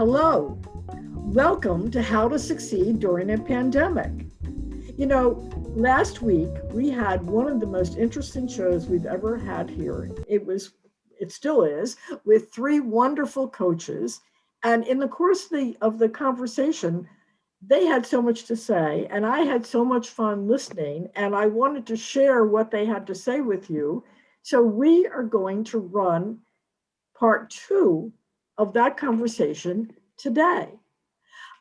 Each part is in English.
Hello, welcome to How to Succeed During a Pandemic. You know, last week we had one of the most interesting shows we've ever had here. It still is, with three wonderful coaches. And in the course of the conversation, they had so much to say, and I had so much fun listening, and I wanted to share what they had to say with you. So we are going to run part two of that conversation today.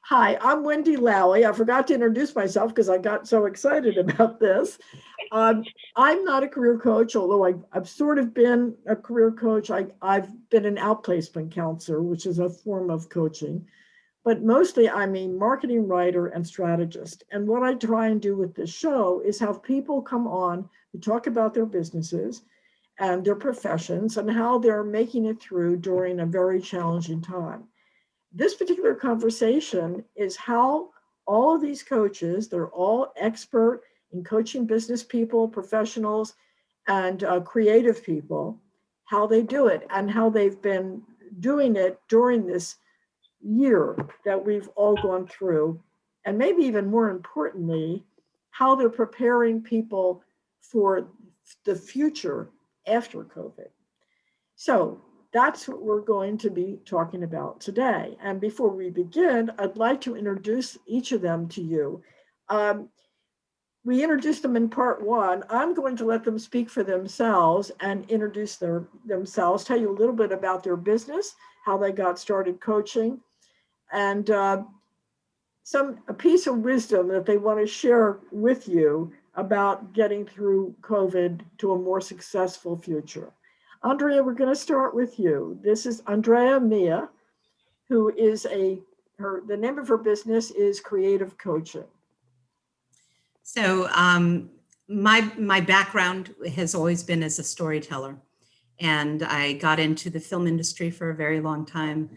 Hi, I'm Wendy Lally. I forgot to introduce myself because I got so excited about this. I'm not a career coach, although I've sort of been a career coach. I've been an outplacement counselor, which is a form of coaching. But mostly I'm a marketing writer and strategist. And what I try and do with this show is have people come on who talk about their businesses and their professions and how they're making it through during a very challenging time. This particular conversation is how all of these coaches, they're all expert in coaching business people, professionals, and creative people, how they do it and how they've been doing it during this year that we've all gone through. And maybe even more importantly, how they're preparing people for the future after COVID. So that's what we're going to be talking about today. And before we begin, I'd like to introduce each of them to you. We introduced them in part one. I'm going to let them speak for themselves and introduce themselves, tell you a little bit about their business, how they got started coaching, and a piece of wisdom that they want to share with you about getting through COVID to a more successful future. Andrea, we're going to start with you. This is Andrea Mia, who is the name of her business is Creative Coaching. So my background has always been as a storyteller, and I got into the film industry for a very long time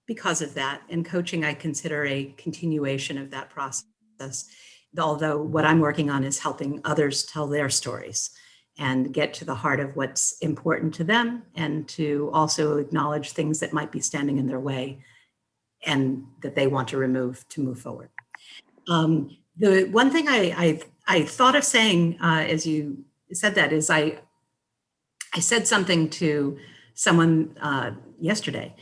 because of that. And coaching, I consider a continuation of that process, although what I'm working on is helping others tell their stories and get to the heart of what's important to them, and to also acknowledge things that might be standing in their way and that they want to remove to move forward. The one thing I thought of saying as you said that is I said something to someone yesterday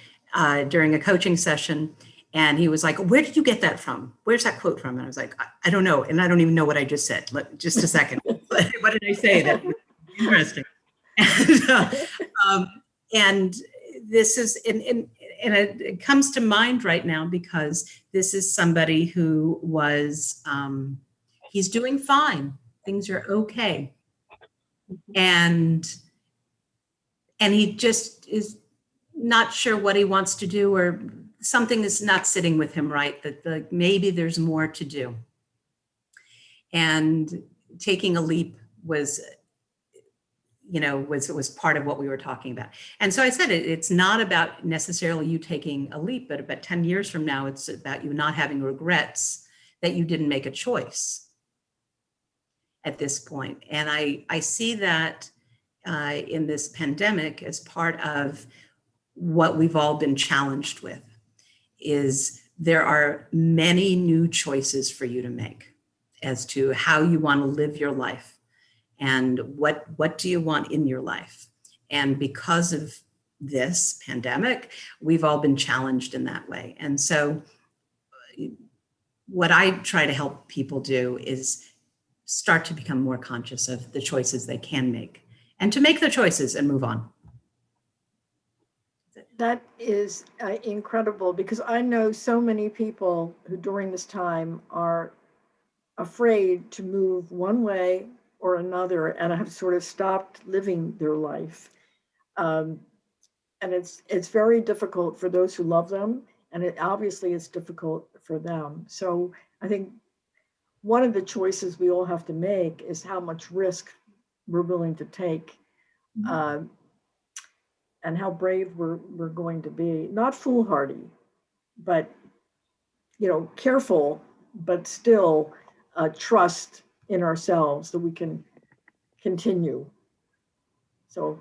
during a coaching session, and he was like, "Where did you get that from? Where's that quote from?" And I was like, I don't know. And I don't even know what I just said. Just a second. What did I say? That was interesting. And this is, and it comes to mind right now because this is somebody who was, he's doing fine. Things are okay. And he just is not sure what he wants to do, or something is not sitting with him right, that maybe there's more to do. And taking a leap was part of what we were talking about. And so I said, it's not about necessarily you taking a leap, but about 10 years from now, it's about you not having regrets that you didn't make a choice at this point. And I see that in this pandemic as part of what we've all been challenged with, is there are many new choices for you to make as to how you want to live your life. And what do you want in your life? And because of this pandemic, we've all been challenged in that way. And so what I try to help people do is start to become more conscious of the choices they can make, and to make the choices and move on. That is incredible, because I know so many people who during this time are afraid to move one way or another and have sort of stopped living their life. And it's very difficult for those who love them, and it obviously is difficult for them. So I think one of the choices we all have to make is how much risk we're willing to take, and how brave we're going to be. Not foolhardy, but careful, but still trust in ourselves that we can continue. So,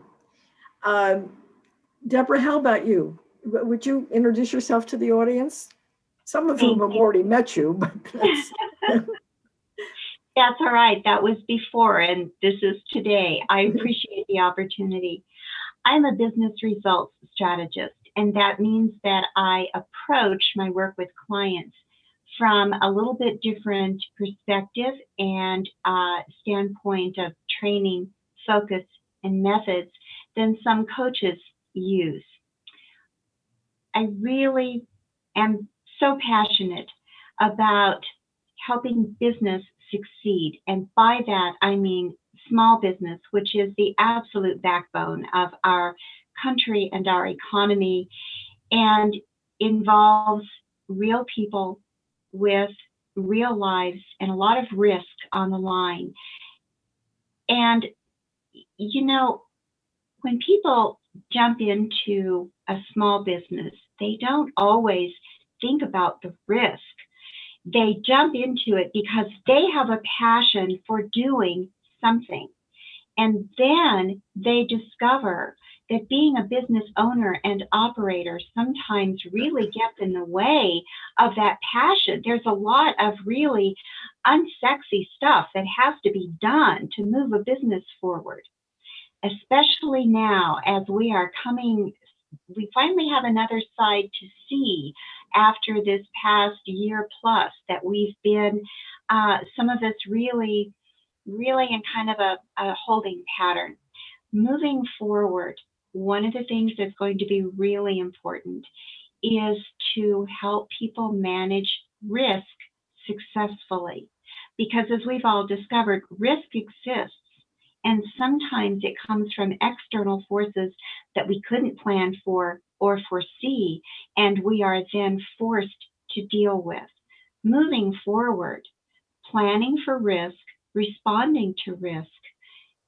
Deborah, how about you? Would you introduce yourself to the audience? Some of whom Thank have you. already met you, but that's, That's all right. That was before, and this is today. I appreciate the opportunity. I'm a business results strategist, and that means that I approach my work with clients from a little bit different perspective and standpoint of training, focus, and methods than some coaches use. I really am so passionate about helping business succeed. And by that, I mean small business, which is the absolute backbone of our country and our economy, and involves real people with real lives and a lot of risk on the line. And, you know, when people jump into a small business, they don't always think about the risk. They jump into it because they have a passion for doing something. And then they discover that being a business owner and operator sometimes really gets in the way of that passion. There's a lot of really unsexy stuff that has to be done to move a business forward, especially now as we finally have another side to see after this past year plus that we've been, some of us really in kind of a holding pattern. Moving forward, one of the things that's going to be really important is to help people manage risk successfully. Because as we've all discovered, risk exists. And sometimes it comes from external forces that we couldn't plan for or foresee, and we are then forced to deal with. Moving forward, planning for risk, responding to risk,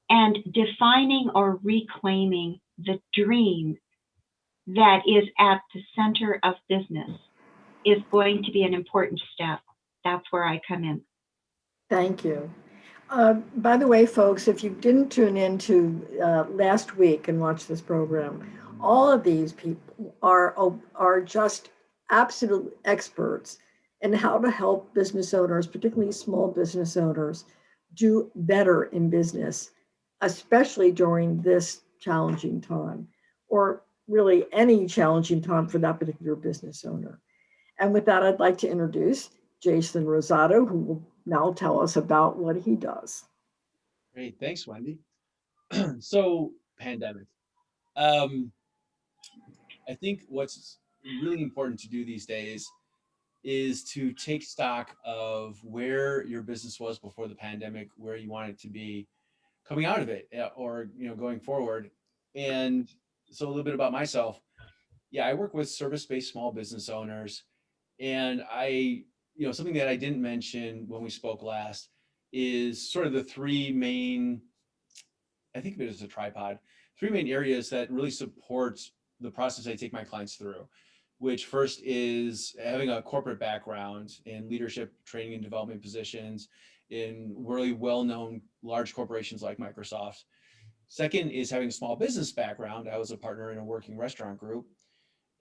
and defining or reclaiming the dream that is at the center of business is going to be an important step. That's where I come in. thank you. By the way, folks, if you didn't tune in to last week and watch this program, all of these people are just absolute experts in how to help business owners, particularly small business owners, do better in business, especially during this challenging time, or really any challenging time for that particular business owner. And with that, I'd like to introduce Jason Rosado, who will now tell us about what he does. Great, thanks, Wendy. So, pandemic. Um, I think what's really important to do these days is to take stock of where your business was before the pandemic, where you want it to be coming out of it, or going forward. And so, a little bit about myself. Yeah, I work with service-based small business owners, and something that I didn't mention when we spoke last is sort of the three main, I think of it as a tripod, three main areas that really support the process I take my clients through, which first is having a corporate background in leadership, training, and development positions in really well-known large corporations like Microsoft. Second is having a small business background. I was a partner in a working restaurant group.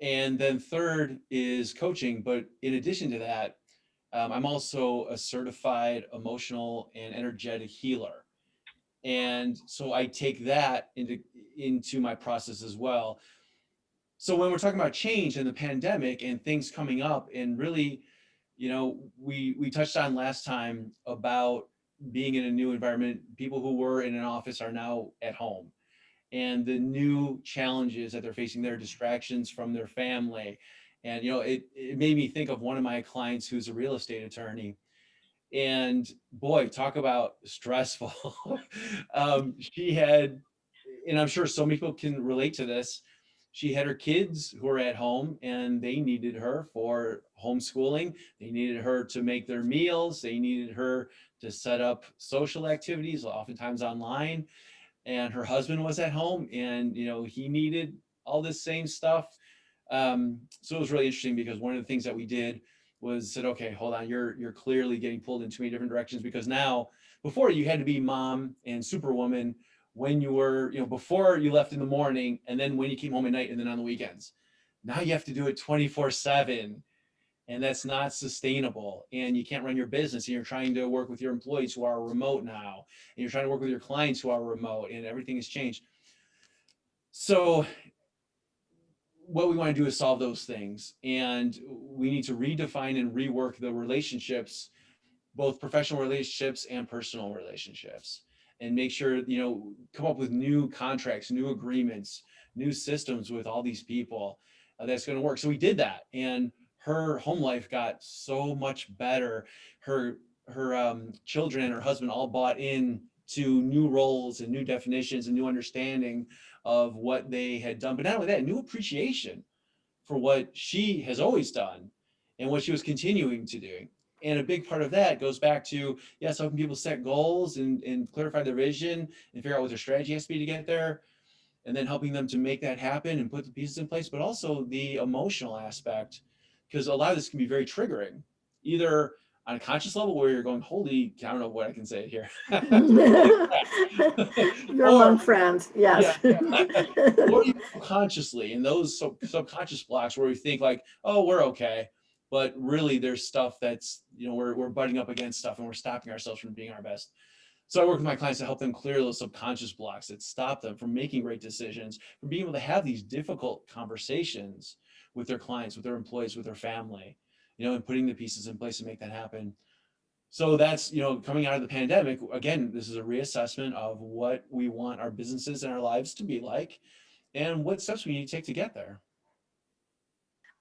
And then third is coaching. But in addition to that, I'm also a certified emotional and energetic healer. And so I take that into my process as well. So when we're talking about change and the pandemic and things coming up, and really, we touched on last time about being in a new environment. People who were in an office are now at home, and the new challenges that they're facing, their distractions from their family. And it made me think of one of my clients who's a real estate attorney. And boy, talk about stressful. She had, and I'm sure so many people can relate to this. She had her kids who were at home, and they needed her for homeschooling. They needed her to make their meals. They needed her to set up social activities, oftentimes online. And her husband was at home, and he needed all this same stuff. So it was really interesting, because one of the things that we did was said, okay, hold on, you're clearly getting pulled in too many different directions, because now, before, you had to be mom and superwoman when you were, before you left in the morning, and then when you came home at night, and then on the weekends. Now you have to do it 24/7. And that's not sustainable. And you can't run your business, and you're trying to work with your employees who are remote now, and you're trying to work with your clients who are remote, and everything has changed. So what we want to do is solve those things, and we need to redefine and rework the relationships, both professional relationships and personal relationships, and make sure, come up with new contracts, new agreements, new systems with all these people that's going to work. So we did that, and her home life got so much better. Her children and her husband all bought in to new roles and new definitions and new understanding of what they had done. But not only that, new appreciation for what she has always done and what she was continuing to do. And a big part of that goes back to, yes, helping people set goals and clarify their vision and figure out what their strategy has to be to get there, and then helping them to make that happen and put the pieces in place, but also the emotional aspect, because a lot of this can be very triggering, either on a conscious level where you're going, holy, I don't know what I can say here. You're Or, among friends, yes. yeah, or even subconsciously, in those subconscious blocks where we think like, oh, we're okay, but really there's stuff that's, we're butting up against stuff and we're stopping ourselves from being our best. So I work with my clients to help them clear those subconscious blocks that stop them from making great decisions, from being able to have these difficult conversations with their clients, with their employees, with their family, and putting the pieces in place to make that happen. So that's, coming out of the pandemic, again, this is a reassessment of what we want our businesses and our lives to be like and what steps we need to take to get there.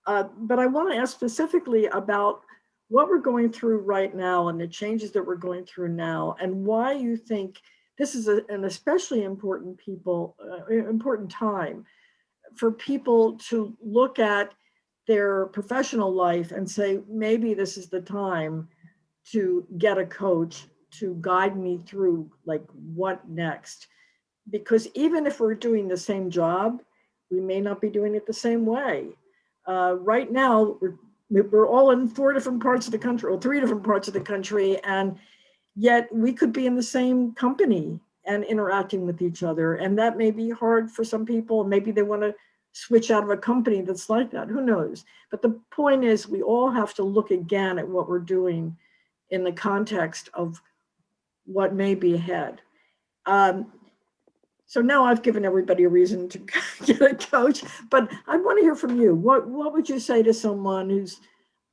But I want to ask specifically about what we're going through right now and the changes that we're going through now, and why you think this is an especially important time for people to look at their professional life and say, maybe this is the time to get a coach to guide me through, like, what next. Because even if we're doing the same job, we may not be doing it the same way. Right now, we're all in 4 different parts of the country, or 3 different parts of the country, and yet we could be in the same company and interacting with each other. And that may be hard for some people. Maybe they want to switch out of a company that's like that. Who knows? But the point is, we all have to look again at what we're doing in the context of what may be ahead. So now I've given everybody a reason to get a coach, but I want to hear from you. What would you say to someone who's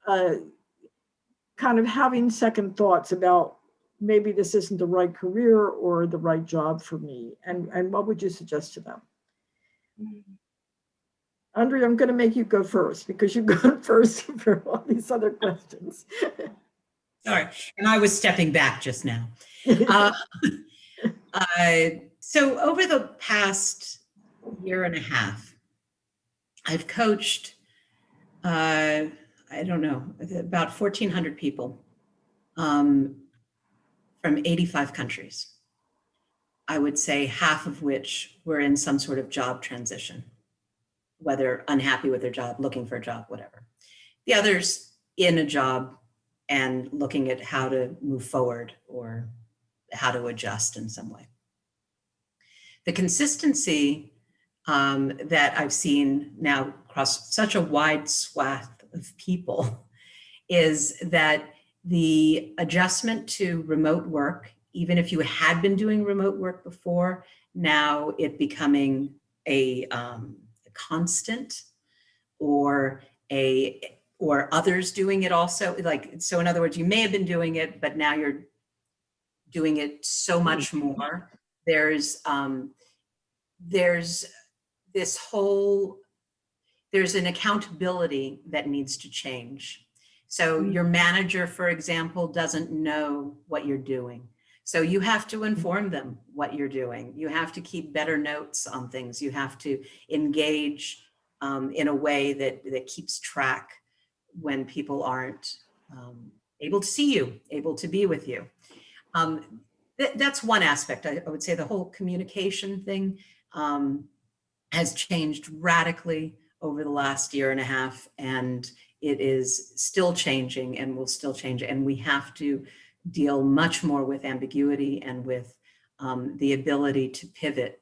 kind of having second thoughts about maybe this isn't the right career or the right job for me? And what would you suggest to them? Andrea, I'm going to make you go first because you've gone first for all these other questions. Sorry, and I was stepping back just now. So over the past year and a half, I've coached, I don't know, about 1,400 people from 85 countries. I would say half of which were in some sort of job transition, whether unhappy with their job, looking for a job, whatever. The others in a job and looking at how to move forward or how to adjust in some way. The consistency that I've seen now across such a wide swath of people is that the adjustment to remote work, even if you had been doing remote work before, now it becoming a constant, or others doing it also. Like, so in other words, you may have been doing it, but now you're doing it so much more. There's an accountability that needs to change. So your manager, for example, doesn't know what you're doing. So you have to inform them what you're doing. You have to keep better notes on things. You have to engage in a way that keeps track when people aren't able to see you, able to be with you. That's one aspect. I would say the whole communication thing has changed radically over the last year and a half, and it is still changing and will still change. And we have to deal much more with ambiguity and with the ability to pivot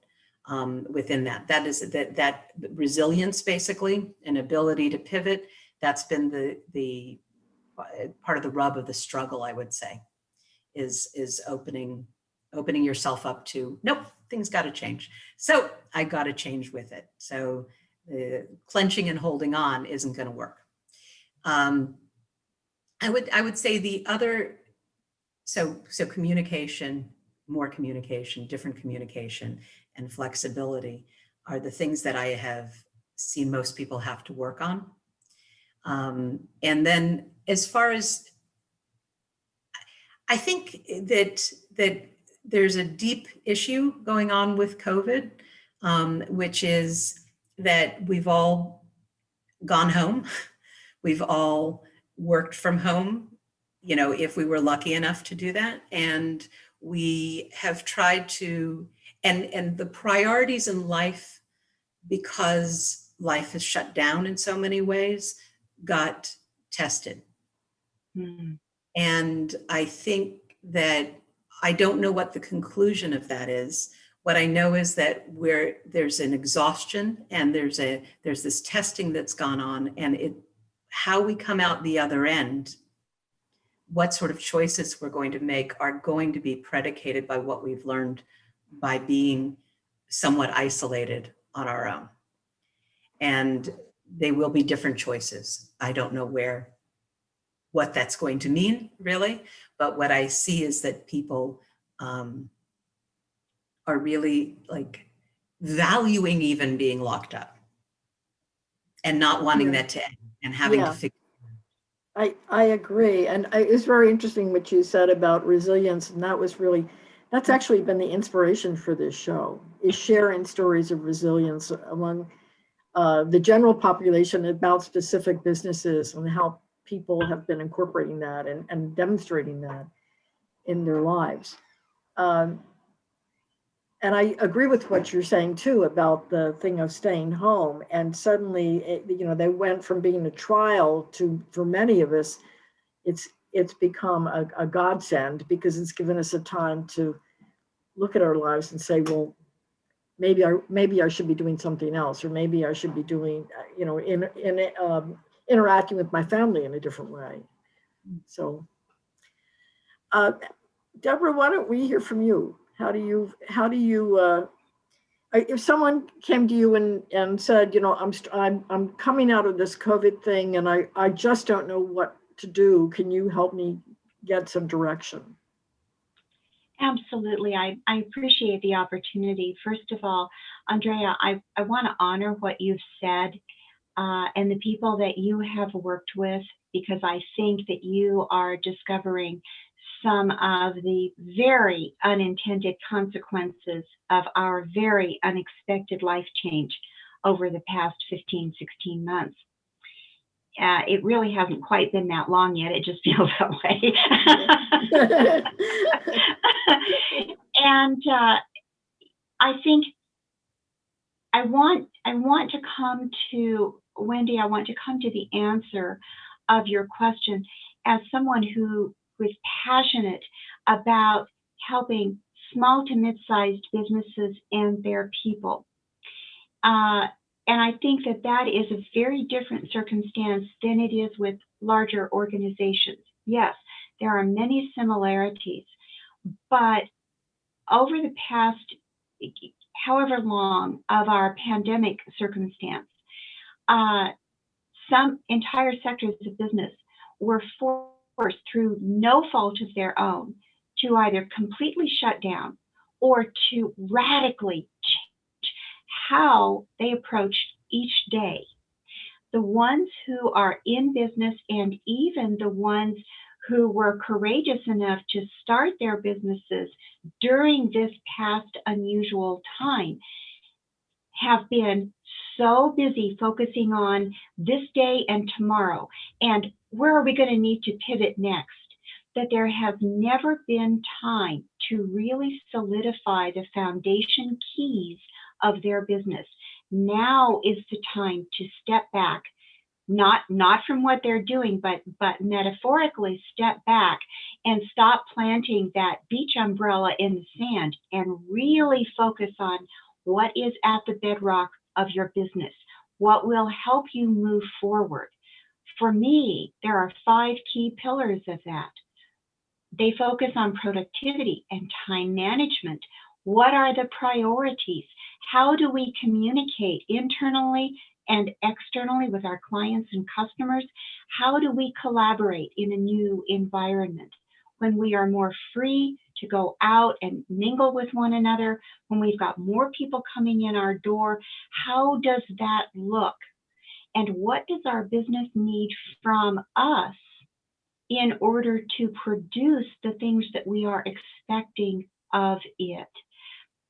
within that. That is that resilience, basically, an ability to pivot. That's been the part of the rub of the struggle, I would say, is opening yourself up to, nope, things got to change. So I got to change with it. So clenching and holding on isn't going to work. I would say the other, so communication, more communication, different communication, and flexibility are the things that I have seen most people have to work on. And then as far as, I think that there's a deep issue going on with COVID, which is that we've all gone home. We've all worked from home, you know, if we were lucky enough to do that. And we have tried to, and the priorities in life, because life is shut down in so many ways, got tested. Mm. And I think that I don't know what the conclusion of that is. What I know is that there's an exhaustion, and there's this testing that's gone on, and how we come out the other end, what sort of choices we're going to make, are going to be predicated by what we've learned by being somewhat isolated on our own. And they will be different choices. I don't know what that's going to mean, really, but what I see is that people are really like valuing even being locked up and not wanting that to end, and having to figure. I agree. And it's very interesting what you said about resilience. And that's actually been the inspiration for this show, is sharing stories of resilience among the general population about specific businesses, and how people have been incorporating that and demonstrating that in their lives. And I agree with what you're saying too about the thing of staying home. And suddenly, they went from being a trial to, for many of us, it's become a godsend, because it's given us a time to look at our lives and say, well, maybe I should be doing something else, or maybe I should be doing, interacting with my family in a different way. So, Deborah, why don't we hear from you? How do you if someone came to you and said, I'm coming out of this COVID thing, and I just don't know what to do, can you help me get some direction? Absolutely. I appreciate the opportunity. First of all, Andrea, I want to honor what you've said and the people that you have worked with, because I think that you are discovering some of the very unintended consequences of our very unexpected life change over the past 15, 16 months. It really hasn't quite been that long yet. It just feels that way. And I think I want to come to, Wendy, I want to come to the answer of your question as someone who is passionate about helping small to mid-sized businesses and their people. And I think that is a very different circumstance than it is with larger organizations. Yes, there are many similarities, but over the past however long of our pandemic circumstance, some entire sectors of business were forced through no fault of their own to either completely shut down or to radically change how they approach each day. The ones who are in business, and even the ones who were courageous enough to start their businesses during this past unusual time, have been so busy focusing on this day and tomorrow, and where are we going to need to pivot next, that there has never been time to really solidify the foundation keys of their business. Now is the time to step back, not from what they're doing, but metaphorically step back and stop planting that beach umbrella in the sand and really focus on What is at the bedrock of your business? What will help you move forward? For me, there are 5 key pillars of that. They focus on productivity and time management. What are the priorities? How do we communicate internally and externally with our clients and customers? How do we collaborate in a new environment when we are more free to go out and mingle with one another, when we've got more people coming in our door? How does that look? And what does our business need from us in order to produce the things that we are expecting of it?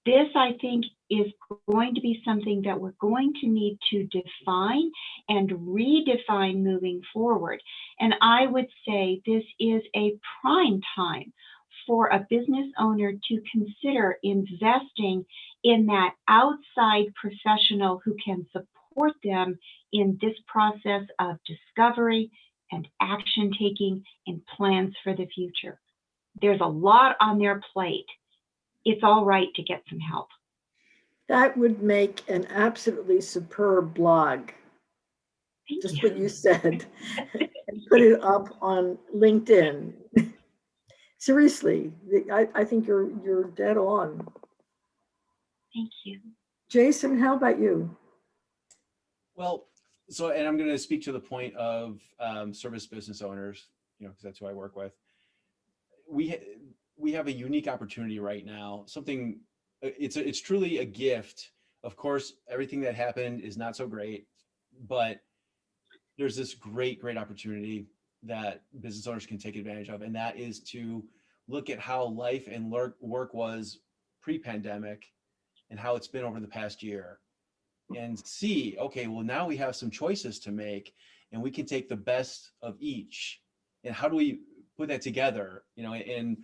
This, I think, is going to be something that we're going to need to define and redefine moving forward. And I would say this is a prime time for a business owner to consider investing in that outside professional who can support them in this process of discovery and action taking and plans for the future. There's a lot on their plate. It's all right to get some help. That would make an absolutely superb blog. Thank Just you. what you said. And put it up on LinkedIn. Seriously, I think you're dead on. Thank you. Jason, how about you? Well, so, and I'm going to speak to the point of service business owners, because that's who I work with. We have a unique opportunity right now. Something, it's truly a gift. Of course, everything that happened is not so great, but there's this great opportunity that business owners can take advantage of, and that is to look at how life and work was pre-pandemic and how it's been over the past year, and see, okay, well, now we have some choices to make, and we can take the best of each, and how do we put that together, and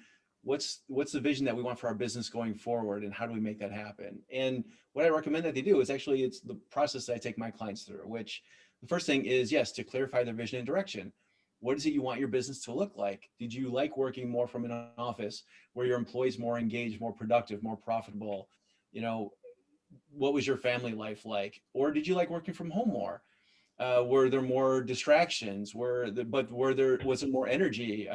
what's the vision that we want for our business going forward, and how do we make that happen? And what I recommend that they do is actually, it's the process that I take my clients through, which the first thing is, yes, to clarify their vision and direction. What is it you want your business to look like? Did you like working more from an office where your employees more engaged, more productive, more profitable? What was your family life like? Or did you like working from home more? Were there more distractions? Was there more energy?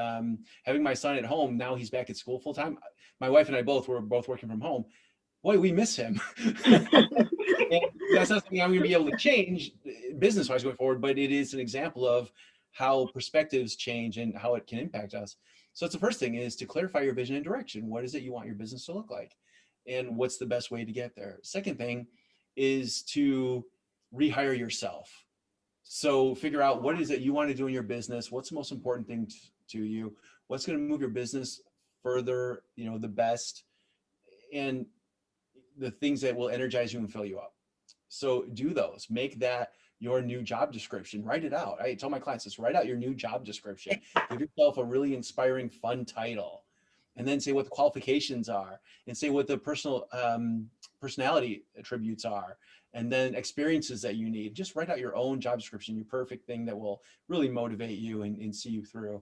Having my son at home, now he's back at school full time. My wife and I were both working from home. Boy, we miss him. And that's not something I'm going to be able to change business-wise going forward, but it is an example of how perspectives change and how it can impact us. So it's the first thing is to clarify your vision and direction. What is it you want your business to look like? And what's the best way to get there? Second thing is to rehire yourself. So figure out what it is that you want to do in your business. What's the most important thing to you? What's going to move your business further, the best, and the things that will energize you and fill you up. So do those. Make that your new job description. Write it out. I tell my clients this: write out your new job description. Give yourself a really inspiring, fun title, and then say what the qualifications are, and say what the personality attributes are, and then experiences that you need. Just write out your own job description, your perfect thing that will really motivate you and see you through.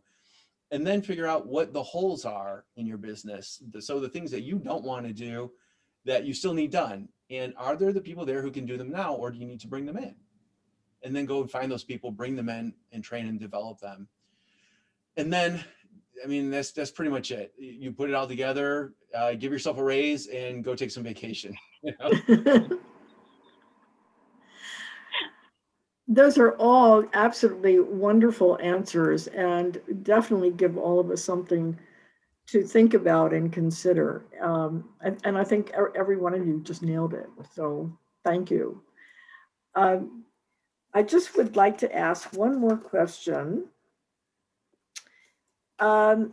And then figure out what the holes are in your business. So the things that you don't want to do that you still need done. And are there the people there who can do them now, or do you need to bring them in? And then go and find those people, bring them in, and train and develop them. And then, that's pretty much it. You put it all together, give yourself a raise, and go take some vacation. Those are all absolutely wonderful answers, and definitely give all of us something to think about and consider. And I think every one of you just nailed it. So thank you. I just would like to ask one more question. What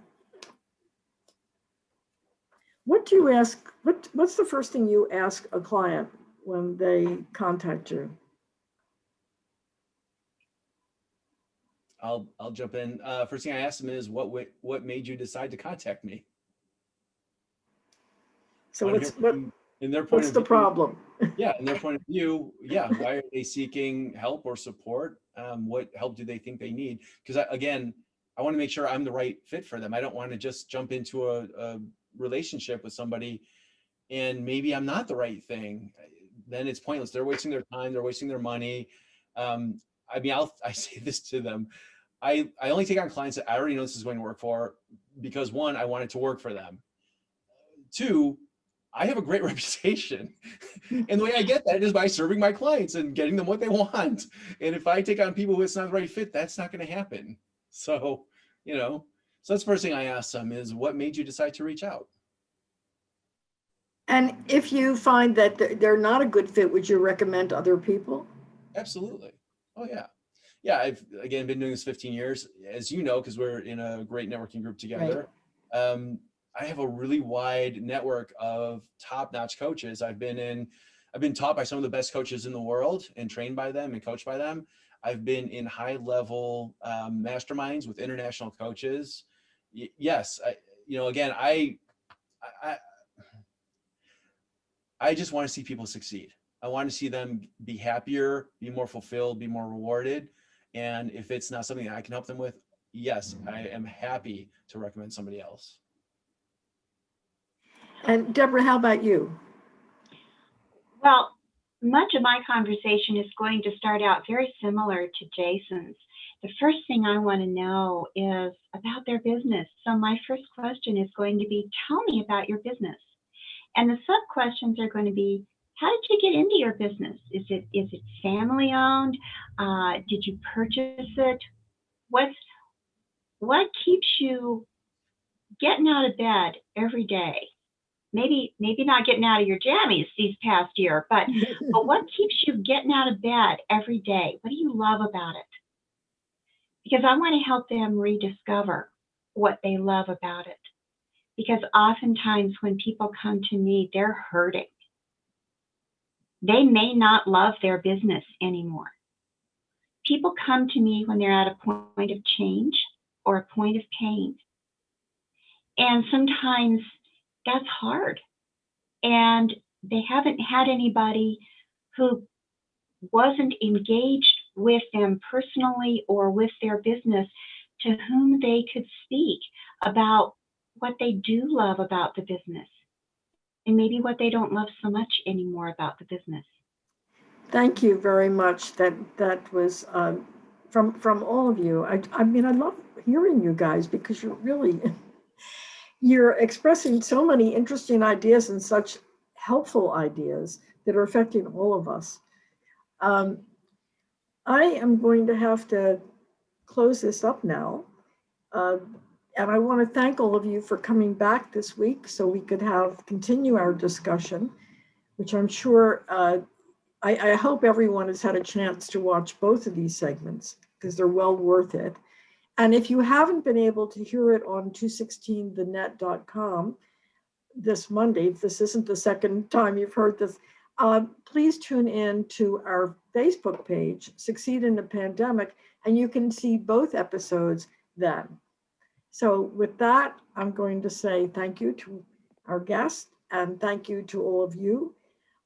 do you ask? What's the first thing you ask a client when they contact you? I'll jump in. First thing I ask them is, what made you decide to contact me? So what's the view, problem? Yeah, in their point of view, yeah. Why are they seeking help or support? What help do they think they need? Because I want to make sure I'm the right fit for them. I don't want to just jump into a relationship with somebody and maybe I'm not the right thing, then it's pointless. They're wasting their time, they're wasting their money. I mean, I say this to them. I only take on clients that I already know this is going to work for, because one, I want it to work for them. Two, I have a great reputation. And the way I get that is by serving my clients and getting them what they want. And if I take on people who it's not the right fit, that's not going to happen. So, so that's the first thing I ask them is, what made you decide to reach out? And if you find that they're not a good fit, would you recommend other people? Absolutely. Oh, yeah. Yeah, I've, again, been doing this 15 years, as you know, because we're in a great networking group together. Right. I have a really wide network of top-notch coaches. I've been taught by some of the best coaches in the world and trained by them and coached by them. I've been in high-level masterminds with international coaches. Yes, again, I just want to see people succeed. I want to see them be happier, be more fulfilled, be more rewarded. And if it's not something that I can help them with, yes, I am happy to recommend somebody else. And Deborah, how about you? Well, much of my conversation is going to start out very similar to Jason's. The first thing I want to know is about their business. So my first question is going to be, tell me about your business. And the sub questions are going to be, how did you get into your business? Is it family owned? Did you purchase it? What keeps you getting out of bed every day? Maybe not getting out of your jammies these past year, but what keeps you getting out of bed every day? What do you love about it? Because I want to help them rediscover what they love about it. Because oftentimes when people come to me, they're hurting. They may not love their business anymore. People come to me when they're at a point of change or a point of pain. And sometimes that's hard. And they haven't had anybody who wasn't engaged with them personally or with their business to whom they could speak about what they do love about the business and maybe what they don't love so much anymore about the business. Thank you very much. That was from all of you. I mean, I love hearing you guys because you're expressing so many interesting ideas and such helpful ideas that are affecting all of us. I am going to have to close this up now. And I want to thank all of you for coming back this week so we could continue our discussion, which I'm sure, I hope everyone has had a chance to watch both of these segments because they're well worth it. And if you haven't been able to hear it on 216thenet.com this Monday, if this isn't the second time you've heard this, please tune in to our Facebook page, Succeed in a Pandemic, and you can see both episodes then. So with that, I'm going to say thank you to our guest and thank you to all of you.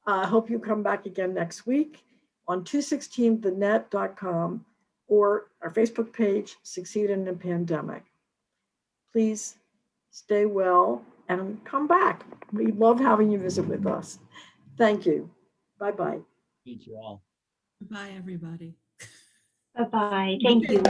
I hope you come back again next week on 216thenet.com or our Facebook page, Succeed in a Pandemic. Please stay well and come back. We love having you visit with us. Thank you. Bye-bye. Thank you all. Bye, everybody. Bye-bye. Thank you.